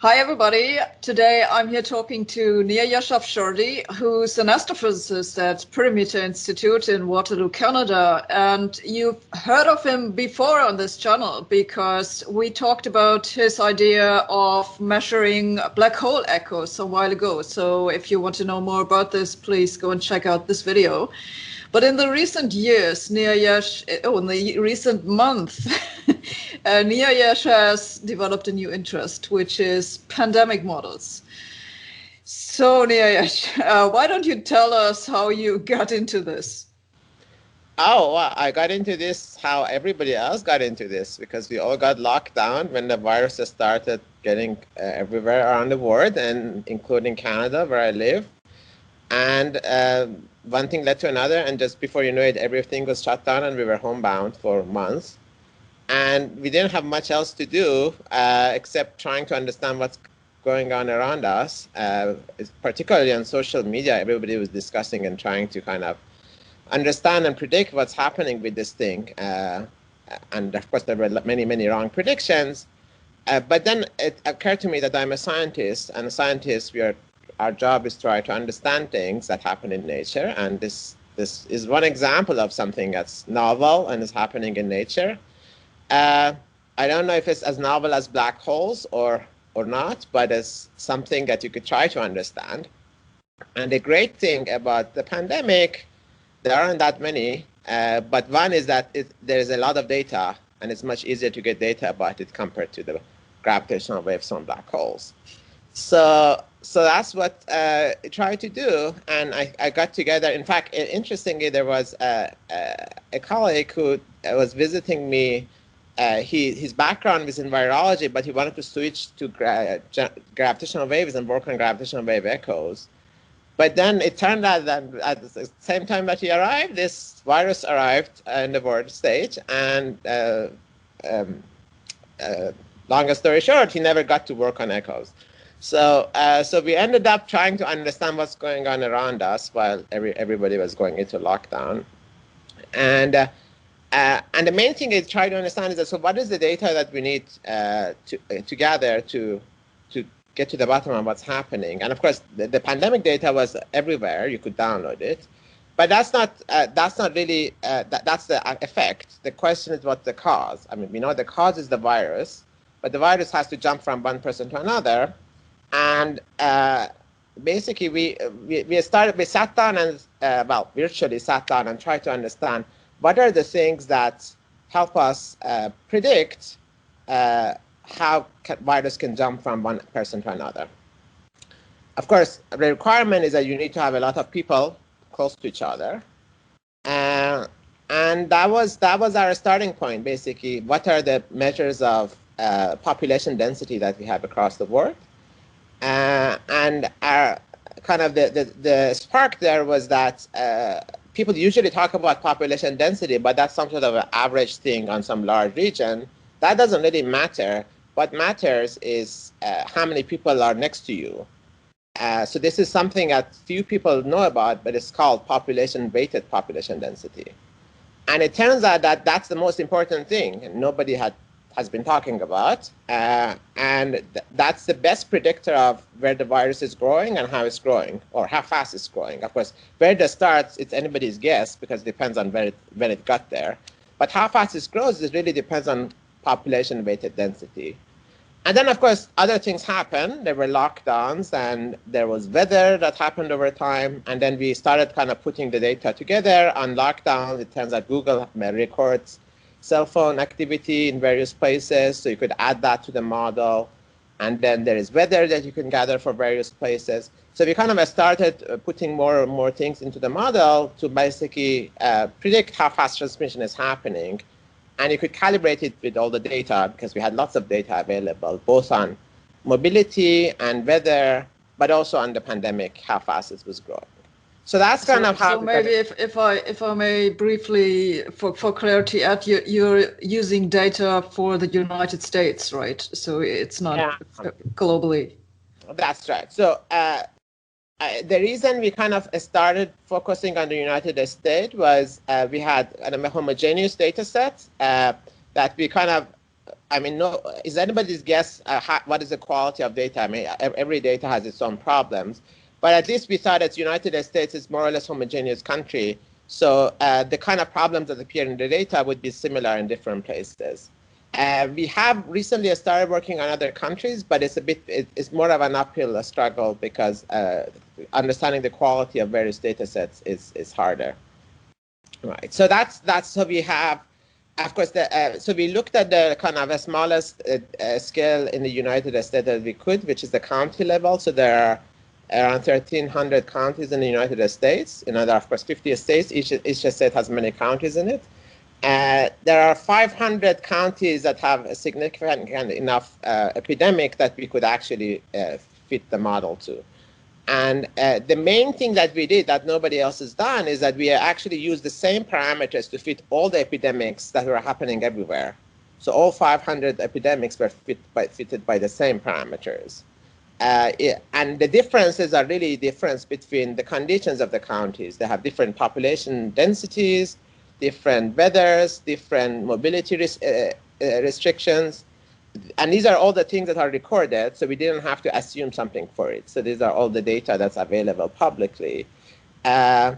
Hi, everybody. Today I'm here talking to Niayesh Afshordi, who's an astrophysicist at Perimeter Institute in Waterloo, Canada. And you've heard of him before on this channel because we talked about his idea of measuring black hole echoes a while ago. So if you want to know more about this, please go and check out this video. But in the recent years, in the recent month, Niayesh has developed a new interest, which is pandemic models. So, Niayesh, why don't you tell us how you got into this? Oh, well, I got into this how everybody else got into this, because we all got locked down when the viruses started getting everywhere around the world, and including Canada, where I live. And one thing led to another, and just before you know it, everything was shut down and we were homebound for months. And we didn't have much else to do except trying to understand what's going on around us. Particularly on social media, everybody was discussing and trying to kind of understand and predict what's happening with this thing. And of course, there were many, many wrong predictions. But then it occurred to me that I'm a scientist, and scientists, our job is to try to understand things that happen in nature. And this is one example of something that's novel and is happening in nature. I don't know if it's as novel as black holes or not, but it's something that you could try to understand. And the great thing about the pandemic, there aren't that many, but one is that there is a lot of data, and it's much easier to get data about it compared to the gravitational waves on black holes. So that's what I tried to do, and I got together. In fact, interestingly, there was a colleague who was visiting me. His background was in virology, but he wanted to switch to gravitational waves and work on gravitational wave echoes. But then it turned out that at the same time that he arrived, this virus arrived in the world stage, and long story short, he never got to work on echoes. So we ended up trying to understand what's going on around us while everybody was going into lockdown. And the main thing is try to understand is that, so what is the data that we need to gather to get to the bottom of what's happening? And of course, the pandemic data was everywhere. You could download it. But that's not really, that's the effect. The question is what's the cause? I mean, we know the cause is the virus, but the virus has to jump from one person to another. And basically, we sat down and, virtually sat down and tried to understand what are the things that help us predict how virus can jump from one person to another. Of course, the requirement is that you need to have a lot of people close to each other. And that was our starting point, basically. What are the measures of population density that we have across the world? And our kind of the spark there was that people usually talk about population density, but that's some sort of an average thing on some large region. That doesn't really matter. What matters is how many people are next to you. So this is something that few people know about, but it's called population-weighted population density. And it turns out that that's the most important thing, and nobody has been talking about. And that's the best predictor of where the virus is growing and how it's growing, or how fast it's growing. Of course, where it starts, it's anybody's guess, because it depends on when it got there. But how fast it grows, it really depends on population-weighted density. And then, of course, other things happen. There were lockdowns, and there was weather that happened over time. And then we started kind of putting the data together. On lockdown, it turns out Google records cell phone activity in various places, so you could add that to the model. And then there is weather that you can gather for various places. So we kind of started putting more and more things into the model to basically predict how fast transmission is happening. And you could calibrate it with all the data, because we had lots of data available, both on mobility and weather, but also on the pandemic, how fast it was growing. So that's kind of how. So maybe if I may briefly, for clarity, add, you're using data for the United States, right? So it's not globally. That's right. So the reason we kind of started focusing on the United States was we had a homogeneous data set that we kind of I mean, no, is anybody's guess what is the quality of data? I mean, every data has its own problems, but at least we thought that the United States is more or less homogeneous country. So the kind of problems that appear in the data would be similar in different places. We have recently started working on other countries, but it's more of an uphill struggle because understanding the quality of various data sets is harder. Right. So so we have, of course, so we looked at the kind of the smallest scale in the United States that we could, which is the county level. So there are around 1,300 counties in the United States. There are, of course, 50 states. Each state has many counties in it. There are 500 counties that have a significant enough epidemic that we could actually fit the model to. And the main thing that we did that nobody else has done is that we actually used the same parameters to fit all the epidemics that were happening everywhere. So all 500 epidemics were fitted by the same parameters. And the differences are really difference between the conditions of the counties. They have different population densities, different weathers, different mobility restrictions. And these are all the things that are recorded, so we didn't have to assume something for it. So these are all the data that's available publicly. And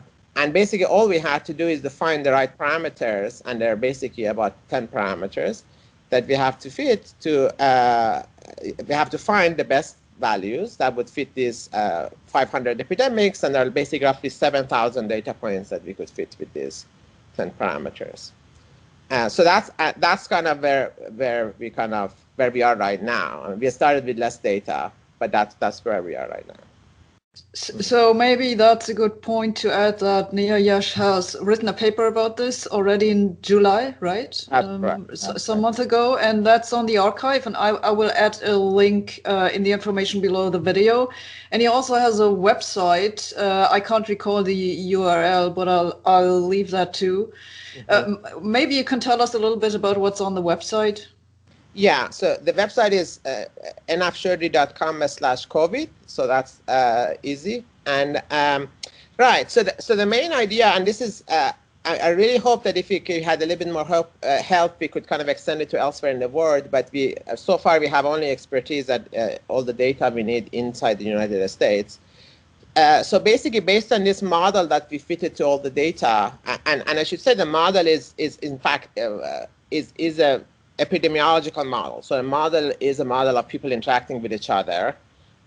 basically all we had to do is define the right parameters, and there are basically about 10 parameters that we have to fit to, we have to find the best values that would fit these 500 epidemics, and there are basically roughly 7,000 data points that we could fit with these 10 parameters. So that's kind of where we are right now. We started with less data, but that's where we are right now. So maybe that's a good point to add that Niayesh has written a paper about this already in July, right? Some month ago, and that's on the archive. And I will add a link in the information below the video. And he also has a website. I can't recall the URL, but I'll leave that too. Mm-hmm. Maybe you can tell us a little bit about what's on the website. Yeah, so the website is nafshordi.com/COVID, so that's easy. And right, so the main idea, and this is, I really hope that if we had a little bit more help, we could kind of extend it to elsewhere in the world. But so far we have only expertise at all the data we need inside the United States. So basically, based on this model that we fitted to all the data, and I should say the model is in fact is a epidemiological model. So a model is a model of people interacting with each other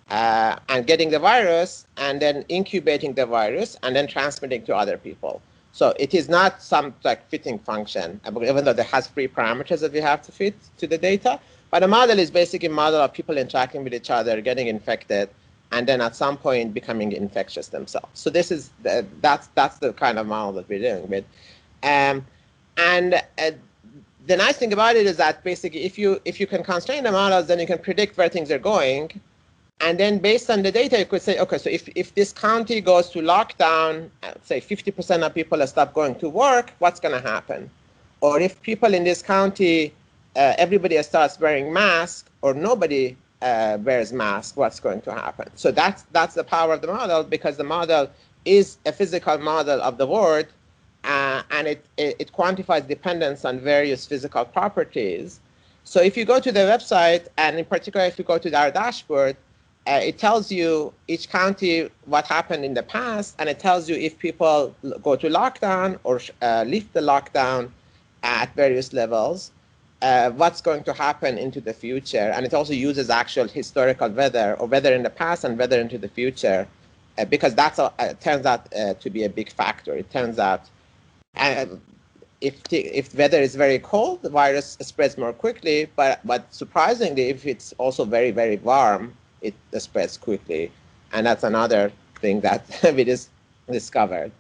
and getting the virus and then incubating the virus and then transmitting to other people. So it is not some like fitting function, even though it has three parameters that we have to fit to the data. But a model is basically a model of people interacting with each other, getting infected, and then at some point becoming infectious themselves. So this is that's the kind of model that we're dealing with. The nice thing about it is that basically if you can constrain the models, then you can predict where things are going. And then based on the data, you could say, okay, so if this county goes to lockdown, say 50% of people stop going to work, what's going to happen? Or if people in this county, everybody starts wearing masks or nobody wears masks, what's going to happen? So that's the power of the model, because the model is a physical model of the world. And it quantifies dependence on various physical properties. So if you go to the website, and in particular, if you go to our dashboard, it tells you each county what happened in the past, and it tells you if people go to lockdown or lift the lockdown at various levels, what's going to happen into the future. And it also uses actual historical weather, or weather in the past and weather into the future, because that's turns out to be a big factor. It turns out if weather is very cold, the virus spreads more quickly. But surprisingly, if it's also very, very warm, it spreads quickly. And that's another thing that we just discovered.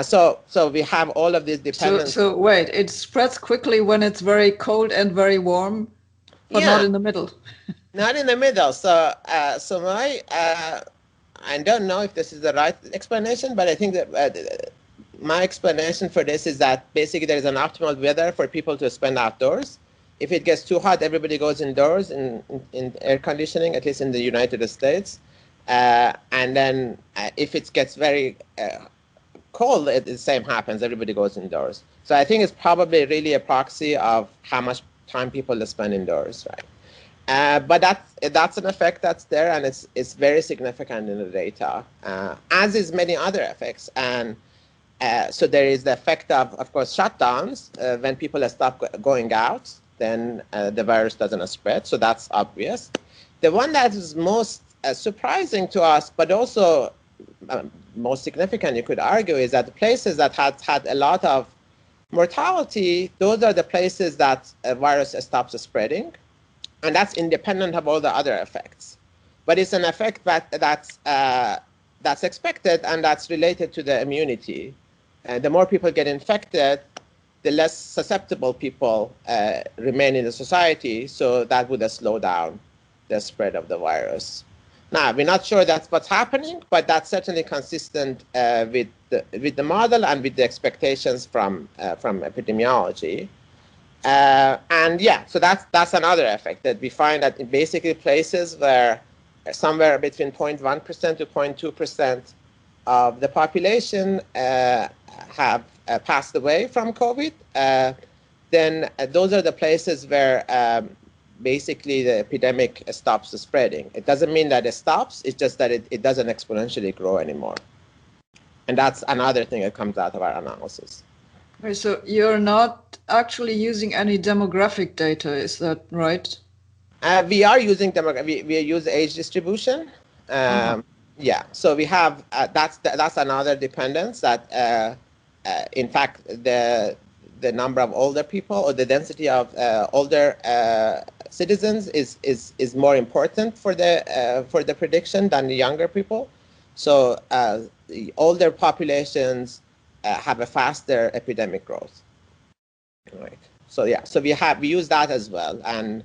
So we have all of these dependence. So wait, it spreads quickly when it's very cold and very warm, but not in the middle. Not in the middle. So I don't know if this is the right explanation, but I think that my explanation for this is that basically there is an optimal weather for people to spend outdoors. If it gets too hot, everybody goes indoors in air conditioning, at least in the United States. And then if it gets very cold, the same happens. Everybody goes indoors. So I think it's probably really a proxy of how much time people spend indoors, right? But that's an effect that's there, and it's very significant in the data, as is many other effects. And so there is the effect of course, shutdowns. When people stop going out, then the virus doesn't spread. So that's obvious. The one that is most surprising to us, but also most significant, you could argue, is that the places that had a lot of mortality, those are the places that a virus stops spreading, and that's independent of all the other effects. But it's an effect that's expected, and that's related to the immunity. And the more people get infected, the less susceptible people remain in the society, so that would slow down the spread of the virus. Now, we're not sure that's what's happening, but that's certainly consistent with the model and with the expectations from epidemiology. And yeah, so that's another effect that we find, that in basically places where somewhere between 0.1% to 0.2% of the population have passed away from COVID, then those are the places where basically the epidemic stops spreading. It doesn't mean that it stops, it's just that it doesn't exponentially grow anymore. And that's another thing that comes out of our analysis. Okay, so you're not actually using any demographic data, is that right? We are using we use age distribution. Yeah, so we have that's another dependence, that in fact the number of older people, or the density of older citizens is more important for the prediction than the younger people. So the older populations have a faster epidemic growth. Right. So yeah, so we use that as well, and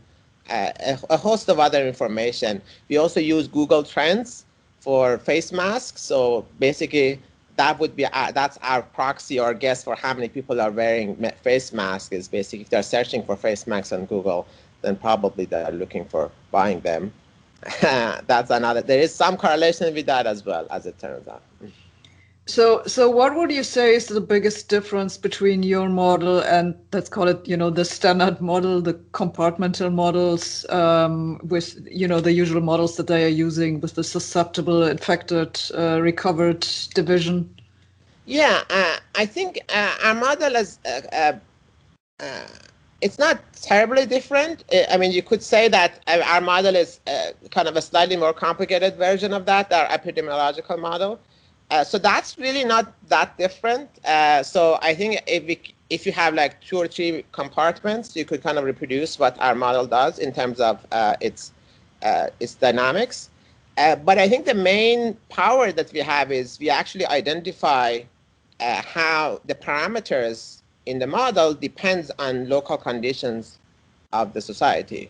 a host of other information. We also use Google Trends for face masks. So basically, that would be that's our proxy or guess for how many people are wearing face masks. Is basically, if they're searching for face masks on Google, then probably they're looking for buying them. That's another. There is some correlation with that as well, as it turns out. So what would you say is the biggest difference between your model and, let's call it, the standard model, the compartmental models, with, the usual models that they are using with the susceptible, infected, recovered division? Yeah, I think our model is, it's not terribly different. I mean, you could say that our model is kind of a slightly more complicated version of that, our epidemiological model. So that's really not that different. So I think if you have like 2 or 3 compartments, you could kind of reproduce what our model does in terms of its dynamics. But I think the main power that we have is we actually identify how the parameters in the model depends on local conditions of the society.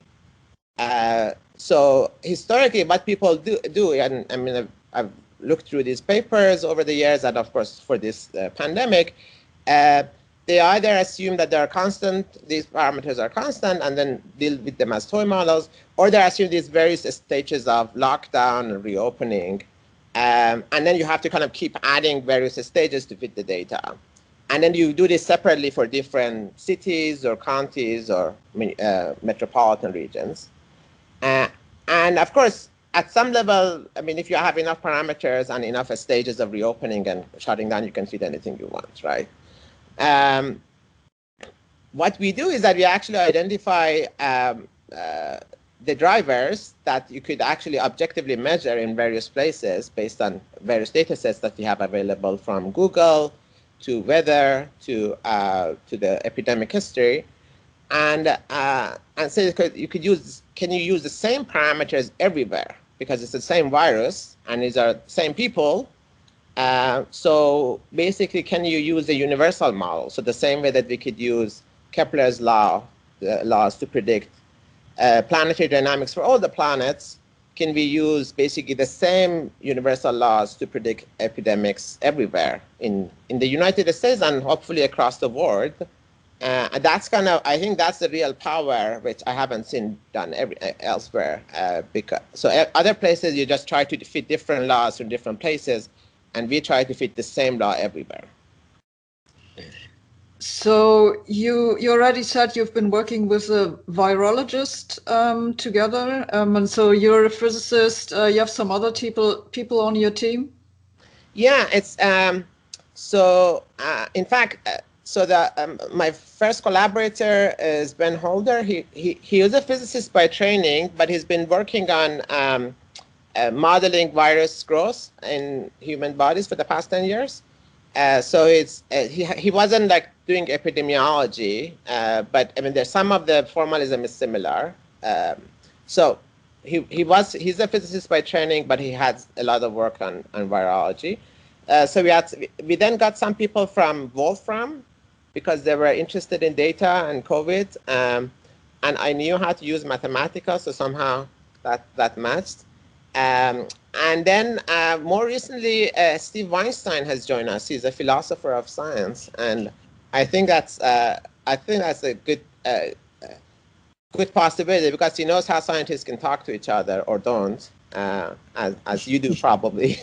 So historically, what people do, and I mean, I've looked through these papers over the years, and of course for this pandemic, they either assume that they're constant, these parameters are constant, and then deal with them as toy models, or they assume these various stages of lockdown and reopening, and then you have to kind of keep adding various stages to fit the data. And then you do this separately for different cities or counties or metropolitan regions. And of course, at some level, I mean, if you have enough parameters and enough stages of reopening and shutting down, you can fit anything you want, right? What we do is that we actually identify the drivers that you could actually objectively measure in various places based on various data sets that we have available, from Google to weather to the epidemic history. And so you could use, can you use the same parameters everywhere? Because it's the same virus and these are the same people. So basically, can you use a universal model? So the same way that we could use Kepler's laws to predict planetary dynamics for all the planets, can we use basically the same universal laws to predict epidemics everywhere in the United States and hopefully across the world? And that's kind of, I think that's the real power, which I haven't seen done elsewhere. So other places, you just try to fit different laws from different places, and we try to fit the same law everywhere. So you already said you've been working with a virologist together, and so you're a physicist. You have some other people on your team. Yeah, it's in fact, so the my first collaborator is Ben Holder. He was a physicist by training, but he's been working on modeling virus growth in human bodies for the past 10 years. So it's he wasn't like doing epidemiology, but I mean there's some of the formalism is similar. So he's a physicist by training, but he had a lot of work on virology. So we then got some people from Wolfram because they were interested in data and COVID, and I knew how to use Mathematica, so somehow that matched. And then more recently, Steve Weinstein has joined us. He's a philosopher of science, and I think that's a good possibility because he knows how scientists can talk to each other or don't, as you do probably,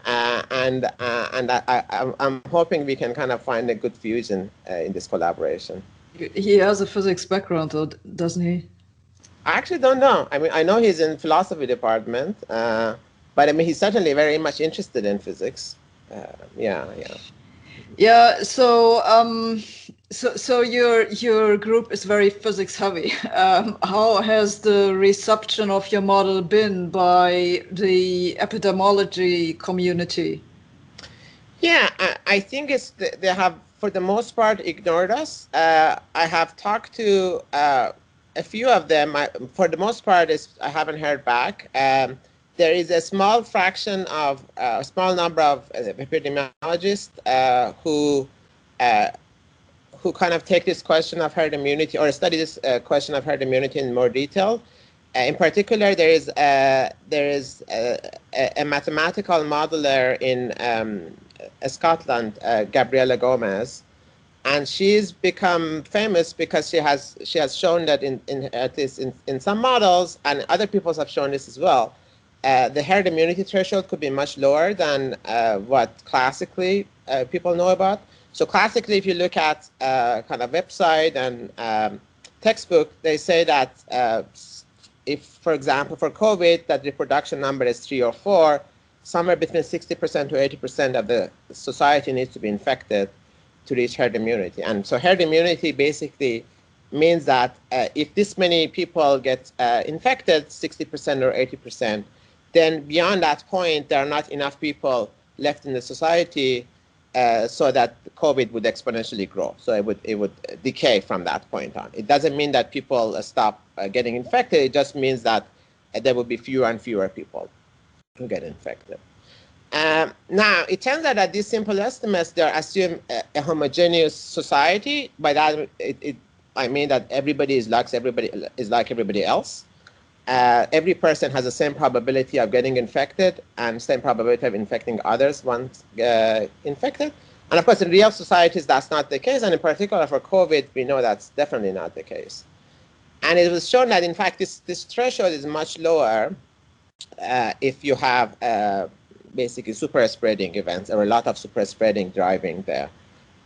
and I'm hoping we can kind of find a good fusion in this collaboration. He has a physics background, though, doesn't he? I actually don't know. I mean, I know he's in philosophy department, but I mean, he's certainly very much interested in physics. Yeah. So your group is very physics heavy. How has the reception of your model been by the epidemiology community? Yeah, I think they have, for the most part, ignored us. I have talked to a few of them. For the most part, I haven't heard back. There is a small fraction of a small number of epidemiologists who kind of take this question of herd immunity or study this question of herd immunity in more detail. In particular, there is a mathematical modeler in Scotland, Gabriella Gomez, and she's become famous because she has shown that at least in some models, and other people have shown this as well, the herd immunity threshold could be much lower than what classically people know about. So classically, if you look at kind of website and textbook, they say that if, for example, for COVID, that reproduction number is 3 or 4, somewhere between 60% to 80% of the society needs to be infected to reach herd immunity. And so herd immunity basically means that if this many people get infected, 60% or 80%, then beyond that point, there are not enough people left in the society so that COVID would exponentially grow. So it would decay from that point on. It doesn't mean that people stop getting infected. It just means that there will be fewer and fewer people who get infected. Now, it turns out that these simple estimates, they assume a homogeneous society. By that, I mean that everybody is like everybody else. Every person has the same probability of getting infected and same probability of infecting others once infected. And of course, in real societies, that's not the case. And in particular for COVID, we know that's definitely not the case. And it was shown that, in fact, this threshold is much lower if you have basically super spreading events or a lot of super spreading driving the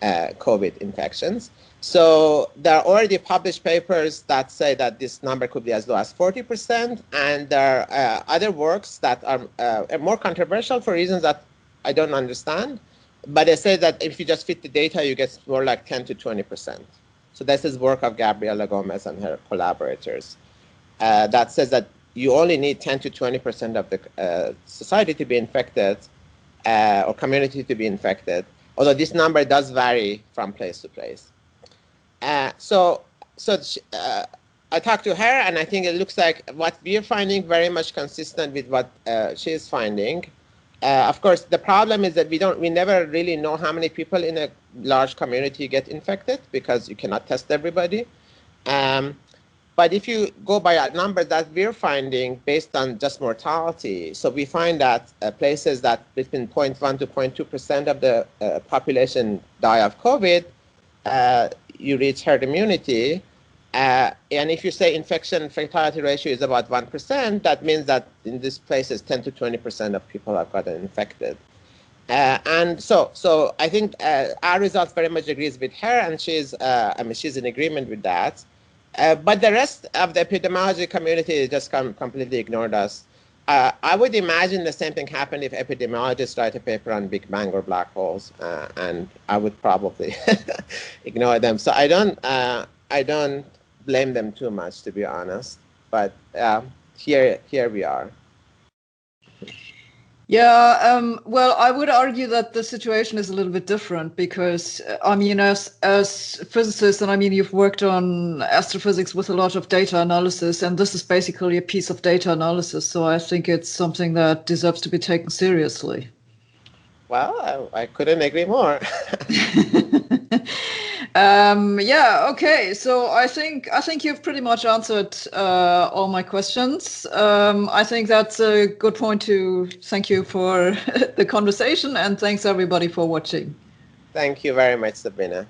COVID infections. So there are already published papers that say that this number could be as low as 40%, and there are other works that are more controversial for reasons that I don't understand, but they say that if you just fit the data, you get more like 10 to 20%. So this is work of Gabriella Gomez and her collaborators that says that you only need 10 to 20% of the society to be infected or community to be infected, although this number does vary from place to place. So I talked to her, and I think it looks like what we're finding very much consistent with what she's finding. Of course, the problem is that we never really know how many people in a large community get infected because you cannot test everybody. But if you go by a number that we're finding based on just mortality, so we find that places that between 0.1 to 0.2% of the population die of COVID, you reach herd immunity. And if you say infection fatality ratio is about 1%, that means that in these places, 10 to 20% of people have gotten infected. And so I think our results very much agrees with her, and she's in agreement with that. But the rest of the epidemiology community just completely ignored us. I would imagine the same thing happened if epidemiologists write a paper on Big Bang or black holes, and I would probably ignore them. So I don't blame them too much, to be honest. But here we are. Yeah, well, I would argue that the situation is a little bit different because, I mean, as physicists, and I mean, you've worked on astrophysics with a lot of data analysis, and this is basically a piece of data analysis. So I think it's something that deserves to be taken seriously. Well, I couldn't agree more. Yeah, okay. So I think you've pretty much answered all my questions. I think that's a good point to thank you for the conversation, and thanks everybody for watching. Thank you very much, Sabina.